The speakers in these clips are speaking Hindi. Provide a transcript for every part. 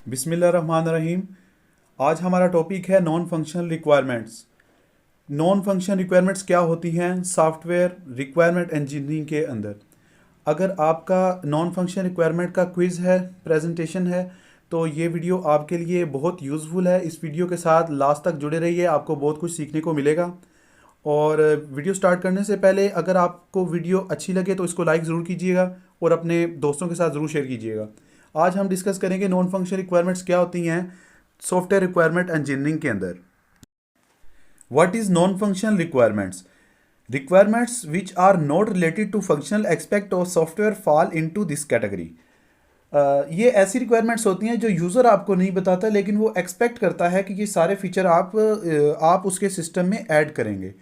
बिस्मिल्लाहिर्रहमानिर्रहीम। आज हमारा टॉपिक है non functional requirements. Non functional requirements क्या होती हैं सॉफ्टवेयर रिक्वायरमेंट इंजीनियरिंग के अंदर। अगर आपका नॉन फंक्शनल रिक्वायरमेंट का क्विज़ है, प्रेजेंटेशन है, तो ये वीडियो आपके लिए बहुत यूज़फुल है। इस वीडियो के साथ लास्ट तक जुड़े रहिए, आपको बहुत कुछ सीखने को मिलेगा। और वीडियो स्टार्ट करने से पहले अगर आपको वीडियो अच्छी लगे तो इसको लाइक ज़रूर कीजिएगा और अपने दोस्तों के साथ ज़रूर शेयर कीजिएगा। आज हम डिस्कस करेंगे नॉन फंक्शनल रिक्वायरमेंट्स क्या होती हैं सॉफ्टवेयर रिक्वायरमेंट इंजीनियरिंग के अंदर। What is non functional requirements? Requirements which are not related to functional aspect of software fall into this category. ये ऐसी रिक्वायरमेंट्स होती हैं जो यूज़र आपको नहीं बताता, लेकिन वो एक्सपेक्ट करता है कि ये सारे फीचर आप उसके सिस्टम में ऐड करेंगे।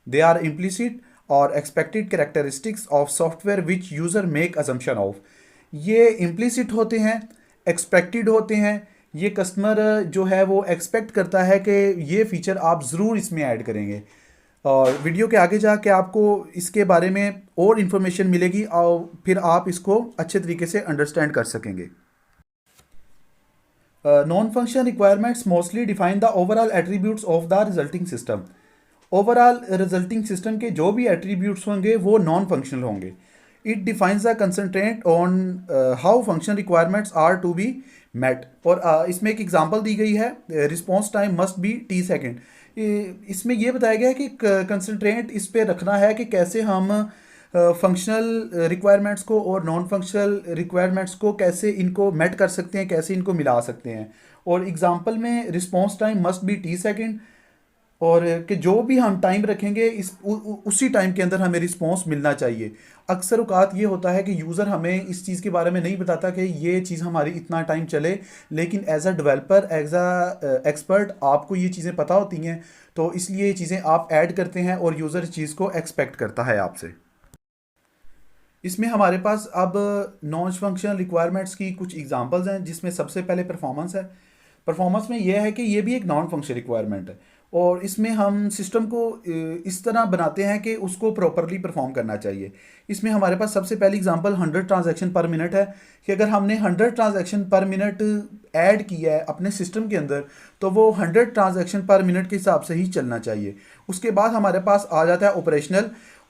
दे आर इम्प्लिसिट और expected characteristics of software which user make assumption of. ये इम्प्लिसिट होते हैं, एक्सपेक्टेड होते हैं। ये कस्टमर जो है वो एक्सपेक्ट करता है कि ये फीचर आप ज़रूर इसमें ऐड करेंगे। और वीडियो के आगे जाके आपको इसके बारे में और इन्फॉर्मेशन मिलेगी और फिर आप इसको अच्छे तरीके से अंडरस्टैंड कर सकेंगे। Non functional requirements mostly define the overall attributes of the resulting system. Overall resulting system के जो भी एट्रीब्यूट्स होंगे वो नॉन फंक्शनल होंगे। It defines the constraint on how functional requirements are to be met. और इसमें एक एग्जांपल दी गई है, response time must be T second. इसमें यह बताया गया है कि कंसंट्रेंट इस पे रखना है कि कैसे हम फंक्शनल रिक्वायरमेंट्स को और नॉन फंक्शनल रिक्वायरमेंट्स को कैसे इनको मेट कर सकते हैं, कैसे इनको मिला सकते हैं। और एग्जांपल में response time must be T second, और कि जो भी हम टाइम रखेंगे उसी टाइम के अंदर हमें रिस्पॉन्स मिलना चाहिए। अक्सर औकात ये होता है कि यूज़र हमें इस चीज़ के बारे में नहीं बताता कि ये चीज़ हमारी इतना टाइम चले, लेकिन as a developer, as a expert आपको ये चीज़ें पता होती हैं, तो इसलिए ये चीज़ें आप ऐड करते हैं और यूज़र इस चीज़ को एक्सपेक्ट करता है आपसे। इसमें हमारे पास अब नॉन फंक्शनल रिक्वायरमेंट्स की कुछ एग्जांपल्स हैं, जिसमें सबसे पहले परफॉर्मेंस है। परफॉर्मेंस में यह है कि ये भी एक नॉन फंक्शनल रिक्वायरमेंट है और इसमें हम सिस्टम को इस तरह बनाते हैं कि उसको प्रॉपरली परफॉर्म करना चाहिए। इसमें हमारे पास सबसे पहली एग्जांपल 100 ट्रांजैक्शन पर मिनट है कि अगर हमने 100 ट्रांजैक्शन पर मिनट ऐड किया है अपने सिस्टम के अंदर, तो वो 100 ट्रांजैक्शन पर मिनट के हिसाब से ही चलना चाहिए। उसके बाद हमारे पास आ जाता है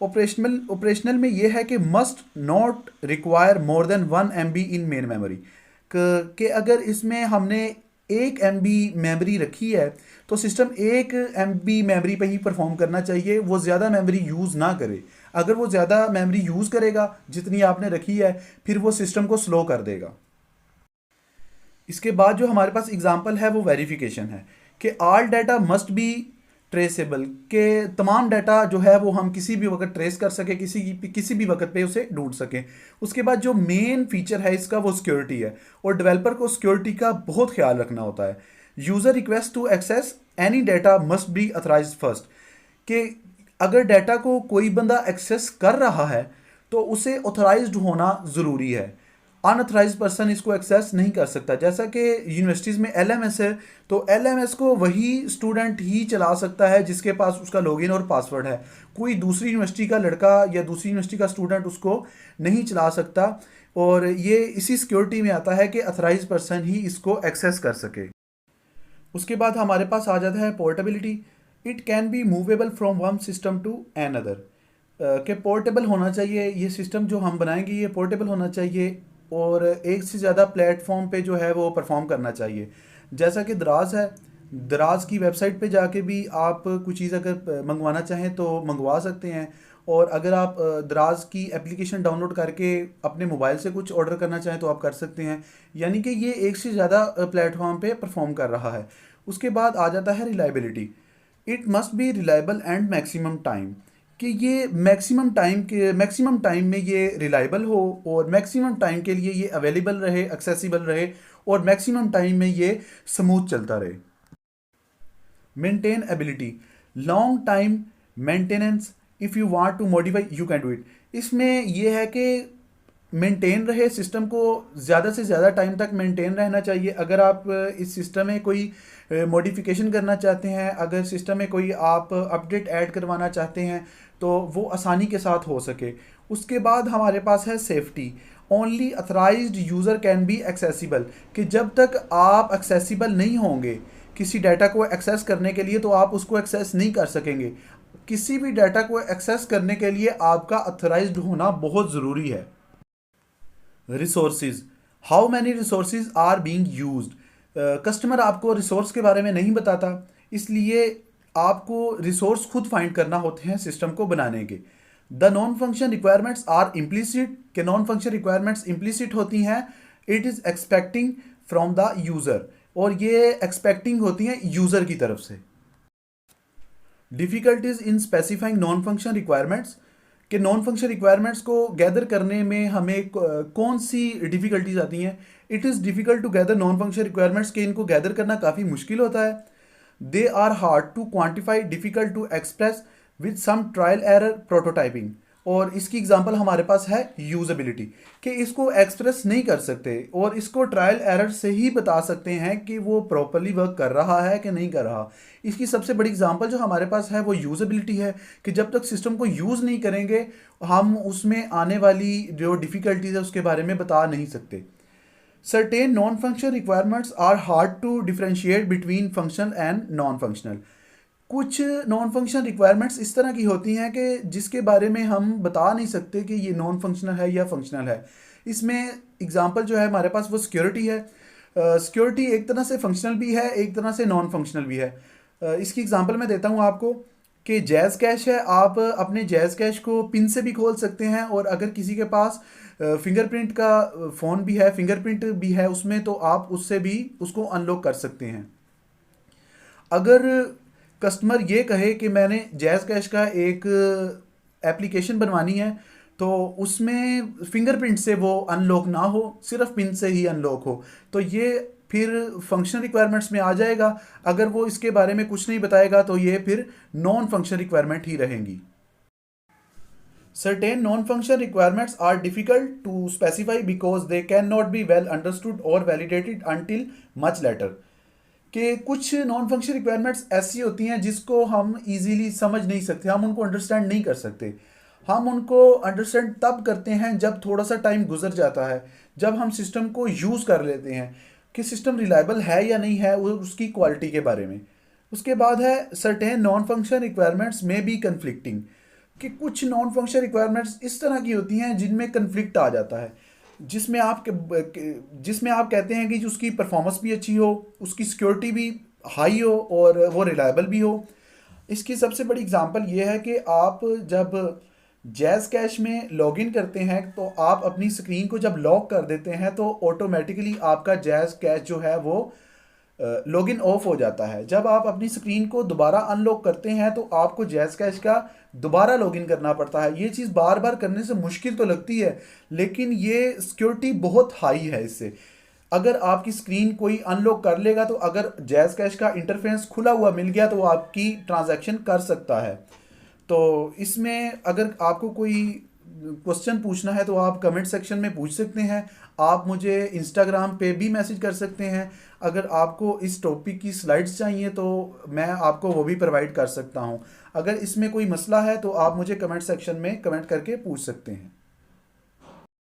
ऑपरेशनल में ये है कि must not require more than 1 MB in main memory. कि अगर इसमें हमने 1 MB मेमोरी रखी है तो सिस्टम 1 MB मेमोरी पे ही परफॉर्म करना चाहिए, वो ज़्यादा मेमोरी यूज़ ना करे। अगर वो ज़्यादा मेमोरी यूज़ करेगा जितनी आपने रखी है, फिर वो सिस्टम को स्लो कर देगा। इसके बाद जो हमारे पास एग्जांपल है वो वेरिफिकेशन है कि all data must B traceable, के तमाम डाटा जो है वो हम किसी भी वक्त ट्रेस कर सके, किसी भी वक्त पे उसे ढूंढ सकें। उसके बाद जो मेन फीचर है इसका वो सिक्योरिटी है, और डेवलपर को सिक्योरिटी का बहुत ख्याल रखना होता है। User request to access any data must be authorise first, कि अगर डाटा को कोई बंदा एक्सेस कर रहा है तो उसे ऑथराइज्ड होना ज़रूरी है। अनऑथराइज पर्सन इसको एक्सेस नहीं कर सकता। जैसा कि यूनिवर्सिटीज़ में LMS है, तो LMS को वही स्टूडेंट ही चला सकता है जिसके पास उसका लॉगिन और पासवर्ड है। कोई दूसरी यूनिवर्सिटी का लड़का या दूसरी यूनिवर्सिटी का स्टूडेंट उसको नहीं चला सकता, और ये इसी सिक्योरिटी में आता है कि अथराइज पर्सन ही इसको एक्सेस कर सके। उसके बाद हमारे पास आ जाता है portability. It can be movable from one system to another, के पोर्टेबल होना चाहिए। ये सिस्टम जो हम बनाएंगे ये पोर्टेबल होना चाहिए और एक से ज़्यादा प्लेटफॉर्म पे जो है वो परफॉर्म करना चाहिए। जैसा कि दराज है, दराज की वेबसाइट पे जाके भी आप कुछ चीज़ अगर मंगवाना चाहें तो मंगवा सकते हैं, और अगर आप दराज की एप्लीकेशन डाउनलोड करके अपने मोबाइल से कुछ ऑर्डर करना चाहें तो आप कर सकते हैं। यानी कि ये एक से ज़्यादा प्लेटफॉर्म पे परफॉर्म कर रहा है। उसके बाद आ जाता है reliability. It must be reliable and maximum time, कि ये मैक्सिमम टाइम में ये रिलायबल हो और मैक्सिमम टाइम के लिए ये अवेलेबल रहे, एक्सेसिबल रहे, और मैक्सिमम टाइम में ये स्मूथ चलता रहे। Maintainability, long time maintenance, if you want to modify you can do it. इसमें यह है कि मेंटेन रहे, सिस्टम को ज़्यादा से ज़्यादा टाइम तक मेंटेन रहना चाहिए। अगर आप इस सिस्टम में कोई मॉडिफिकेशन करना चाहते हैं, अगर सिस्टम में कोई आप अपडेट ऐड करवाना चाहते हैं, तो वो आसानी के साथ हो सके। उसके बाद हमारे पास है safety. Only authorized user can be accessible, कि जब तक आप एक्सेसिबल नहीं होंगे किसी डाटा को एक्सेस करने के लिए तो आप उसको एक्सेस नहीं कर सकेंगे। किसी भी डाटा को एक्सेस करने के लिए आपका अथराइज्ड होना बहुत ज़रूरी है। Resources, how many resources are being used. Customer आपको रिसोर्स के बारे में नहीं बताता, इसलिए आपको रिसोर्स खुद फाइंड करना होते हैं सिस्टम को बनाने के। The non function requirements are implicit, के नॉन फंक्शन रिक्वायरमेंट्स इम्प्लिसिट होती हैं। It is expecting from the user, और ये एक्सपेक्टिंग होती हैं यूज़र की तरफ से। Difficulties in specifying non function requirements, कि नॉन फंक्शन रिक्वायरमेंट्स को गैदर करने में हमें कौन सी डिफ़िकल्टीज आती हैं। It is difficult to gather non function requirements, के इनको गैदर करना काफ़ी मुश्किल होता है। They are hard to quantify, difficult to express with some trial error prototyping. और इसकी एग्जांपल हमारे पास है यूजेबिलिटी, कि इसको एक्सप्रेस नहीं कर सकते और इसको ट्रायल एरर से ही बता सकते हैं कि वो प्रॉपरली वर्क कर रहा है कि नहीं कर रहा। इसकी सबसे बड़ी एग्जांपल जो हमारे पास है वो यूजेबिलिटी है, कि जब तक सिस्टम को यूज़ नहीं करेंगे हम उसमें आने वाली जो डिफ़िकल्टीज है उसके बारे में बता नहीं सकते। Certain non-functional requirements are hard to differentiate between functional and non-functional. कुछ नॉन फंक्शनल रिक्वायरमेंट्स इस तरह की होती हैं कि जिसके बारे में हम बता नहीं सकते कि ये नॉन फंक्शनल है या फंक्शनल है। इसमें एग्जांपल जो है हमारे पास वो सिक्योरिटी है। सिक्योरिटी एक तरह से फंक्शनल भी है, एक तरह से नॉन फंक्शनल भी है। इसकी एग्जांपल मैं देता हूँ आपको, कि जैज़ कैश है, आप अपने जैज़ कैश को पिन से भी खोल सकते हैं, और अगर किसी के पास फिंगरप्रिंट का फ़ोन भी है, फिंगरप्रिंट भी है उसमें, तो आप उससे भी उसको अनलॉक कर सकते हैं। अगर कस्टमर ये कहे कि मैंने जैज़ कैश का एक एप्लीकेशन बनवानी है, तो उसमें फिंगरप्रिंट से वो अनलॉक ना हो, सिर्फ पिन से ही अनलॉक हो, तो ये फिर फंक्शन रिक्वायरमेंट्स में आ जाएगा। अगर वो इसके बारे में कुछ नहीं बताएगा तो ये फिर नॉन फंक्शन रिक्वायरमेंट ही रहेंगी। Certain non-function requirements are difficult to specify because they cannot be well understood or validated until much later. कि कुछ नॉन फंक्शन रिक्वायरमेंट्स ऐसी होती हैं जिसको हम इजीली समझ नहीं सकते, हम उनको अंडरस्टैंड नहीं कर सकते। हम उनको अंडरस्टैंड तब करते हैं जब थोड़ा सा टाइम गुजर जाता है, जब हम सिस्टम को यूज़ कर लेते हैं कि सिस्टम रिलायबल है या नहीं है, उसकी क्वालिटी के बारे में। उसके बाद है सर्टेन नॉन फंक्शन रिक्वायरमेंट्स में बी कन्फ्लिक्टिंग, कि कुछ नॉन फंक्शन रिक्वायरमेंट्स इस तरह की होती हैं जिनमें कन्फ्लिक्ट आ जाता है, जिसमें आप कहते हैं कि उसकी परफॉर्मेंस भी अच्छी हो, उसकी सिक्योरिटी भी हाई हो और वो रिलायबल भी हो। इसकी सबसे बड़ी एग्जांपल ये है कि आप जब जैज़ कैश में लॉगिन करते हैं तो आप अपनी स्क्रीन को जब लॉक कर देते हैं तो ऑटोमेटिकली आपका जैज़ कैश जो है वो लॉगिन ऑफ हो जाता है। जब आप अपनी स्क्रीन को दोबारा अनलॉक करते हैं तो आपको जैज़ कैश का दोबारा लॉगिन करना पड़ता है। ये चीज़ बार बार करने से मुश्किल तो लगती है, लेकिन ये सिक्योरिटी बहुत हाई है इससे। अगर आपकी स्क्रीन कोई अनलॉक कर लेगा तो अगर जैज़ कैश का इंटरफेस खुला हुआ मिल गया तो वो आपकी ट्रांजैक्शन कर सकता है। तो इसमें अगर आपको कोई क्वेश्चन पूछना है तो आप कमेंट सेक्शन में पूछ सकते हैं। आप मुझे इंस्टाग्राम पे भी मैसेज कर सकते हैं। अगर आपको इस टॉपिक की स्लाइड्स चाहिए तो मैं आपको वो भी प्रोवाइड कर सकता हूँ। अगर इसमें कोई मसला है तो आप मुझे कमेंट सेक्शन में कमेंट करके पूछ सकते हैं।